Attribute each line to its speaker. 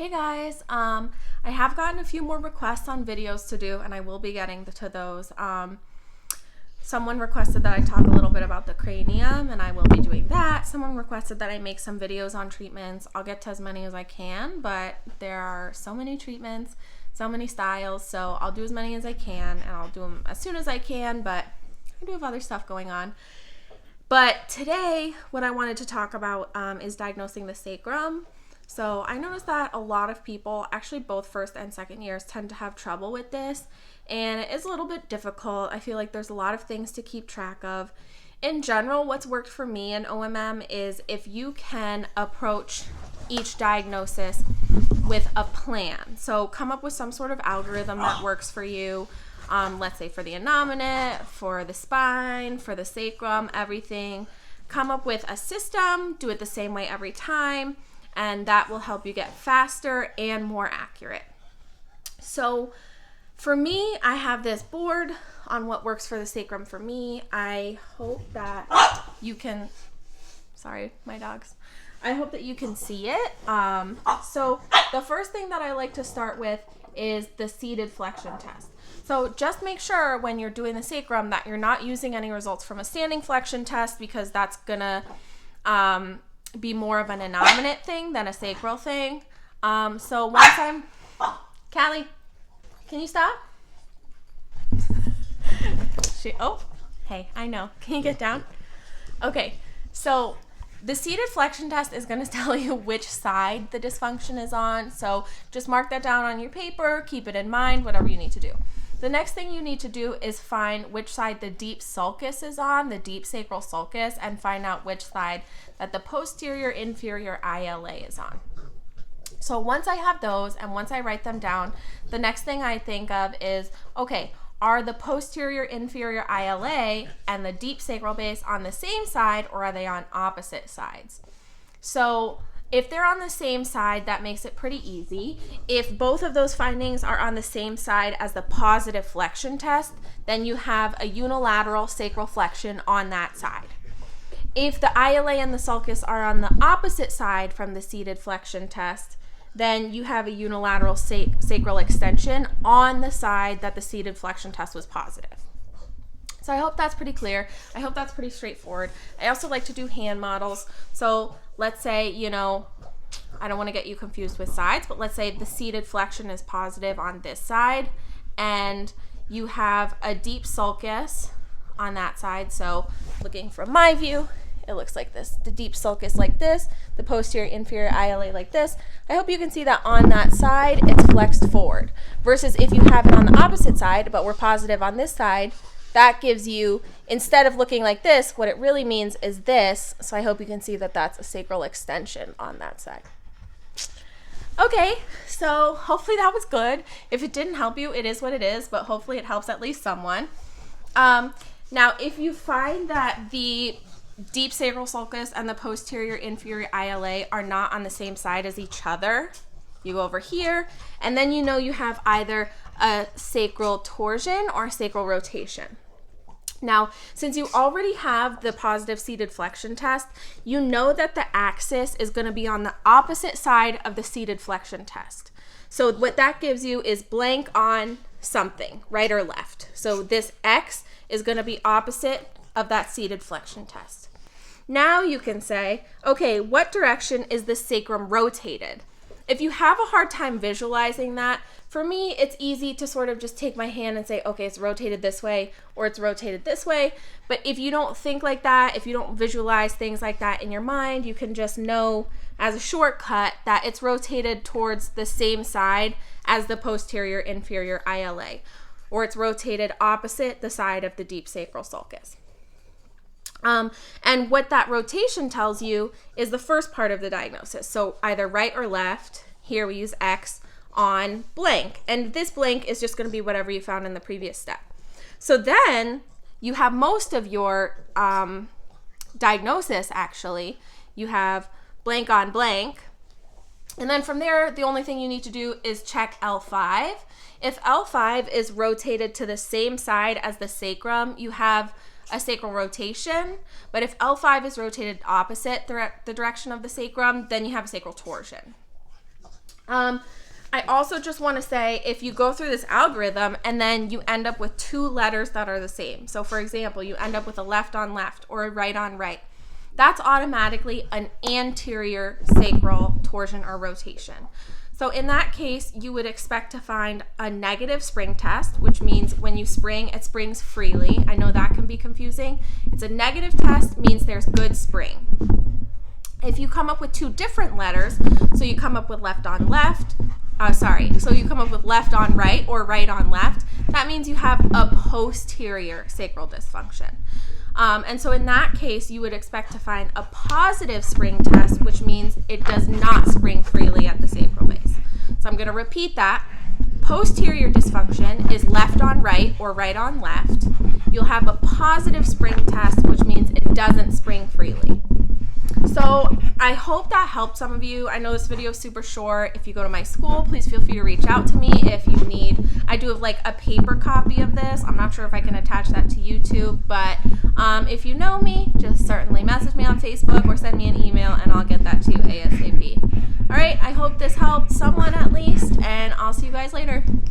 Speaker 1: Hey guys, I have gotten a few more requests on videos to do, and I will be getting to those. Someone requested that I talk a little bit about the cranium, and I will be doing that. Someone requested that I make some videos on treatments. I'll get to as many as I can, but there are so many treatments, so many styles, so I'll do as many as I can, and I'll do them as soon as I can, but I do have other stuff going on. But today, what I wanted to talk about is diagnosing the sacrum. So I noticed that a lot of people, actually both first and second years, tend to have trouble with this, and it is a little bit difficult. I feel like there's a lot of things to keep track of. In general, what's worked for me in OMM is if you can approach each diagnosis with a plan. So come up with some sort of algorithm that works for you. Let's say for the innominate, for the spine, for the sacrum, everything. Come up with a system, do it the same way every time, and that will help you get faster and more accurate. So for me, I have this board on what works for the sacrum for me. I hope that you can, sorry, my dogs. I hope that you can see it. So the first thing that I like to start with is the seated flexion test. So just make sure when you're doing the sacrum that you're not using any results from a standing flexion test, because that's gonna be more of an innominate thing than a sacral thing. So once I'm, Cali, can you stop? Hey, I know. Can you get down? Okay, so the seated flexion test is going to tell you which side the dysfunction is on. So just mark that down on your paper, keep it in mind, whatever you need to do. The next thing you need to do is find which side the deep sulcus is on, the deep sacral sulcus, and find out which side that the posterior inferior ILA is on. So once I have those and once I write them down, the next thing I think of is, okay, are the posterior inferior ILA and the deep sacral base on the same side, or are they on opposite sides? So if they're on the same side, that makes it pretty easy. If both of those findings are on the same side as the positive flexion test, then you have a unilateral sacral flexion on that side. If the ILA and the sulcus are on the opposite side from the seated flexion test, then you have a unilateral sacral extension on the side that the seated flexion test was positive. So I hope that's pretty clear. I hope that's pretty straightforward. I also like to do hand models. So let's say, I don't want to get you confused with sides, but let's say the seated flexion is positive on this side, and you have a deep sulcus on that side. So looking from my view, it looks like this. The deep sulcus like this, the posterior inferior ILA like this. I hope you can see that on that side, it's flexed forward. Versus if you have it on the opposite side, but we're positive on this side, that gives you, instead of looking like this, what it really means is this. So I hope you can see that that's a sacral extension on that side. Okay, so hopefully that was good. If it didn't help you, it is what it is, but hopefully it helps at least someone. Now, if you find that the deep sacral sulcus and the posterior inferior ILA are not on the same side as each other, you go over here, and then you have either a sacral torsion or a sacral rotation. Now, since you already have the positive seated flexion test, you know that the axis is going to be on the opposite side of the seated flexion test. So what that gives you is blank on something, right or left. So this X is going to be opposite of that seated flexion test. Now you can say, okay, what direction is the sacrum rotated? If you have a hard time visualizing that, for me, it's easy to sort of just take my hand and say, okay, it's rotated this way or it's rotated this way. But if you don't think like that, if you don't visualize things like that in your mind, you can just know as a shortcut that it's rotated towards the same side as the posterior inferior ILA, or it's rotated opposite the side of the deep sacral sulcus. And what that rotation tells you is the first part of the diagnosis. So either right or left. Here we use X on blank. And this blank is just going to be whatever you found in the previous step. So then you have most of your diagnosis, actually. You have blank on blank. And then from there, the only thing you need to do is check L5. If L5 is rotated to the same side as the sacrum, you have a sacral rotation, but if L5 is rotated opposite the direction of the sacrum, then you have a sacral torsion. I also just want to say, if you go through this algorithm and then you end up with two letters that are the same, so for example, you end up with a left on left or a right on right, that's automatically an anterior sacral torsion or rotation. So in that case, you would expect to find a negative spring test, which means when you spring, it springs freely. I know that can be confusing. It's a negative test, means there's good spring. If you come up with two different letters, so you come up with left on left, so you come up with left on right or right on left, that means you have a posterior sacral dysfunction. And so in that case, you would expect to find a positive spring test, which means it does not spring freely at the sacral base. So I'm going to repeat that. Posterior dysfunction is left on right or right on left. You'll have a positive spring test, which means it doesn't spring freely. So I hope that helped some of you. I know this video is super short. If you go to my school, please feel free to reach out to me if you need. I do have like a paper copy of this. I'm not sure if I can attach that to YouTube, but if you know me, just certainly message me on Facebook or send me an email and I'll get that to you ASAP. All right, I hope this helped someone at least, and I'll see you guys later.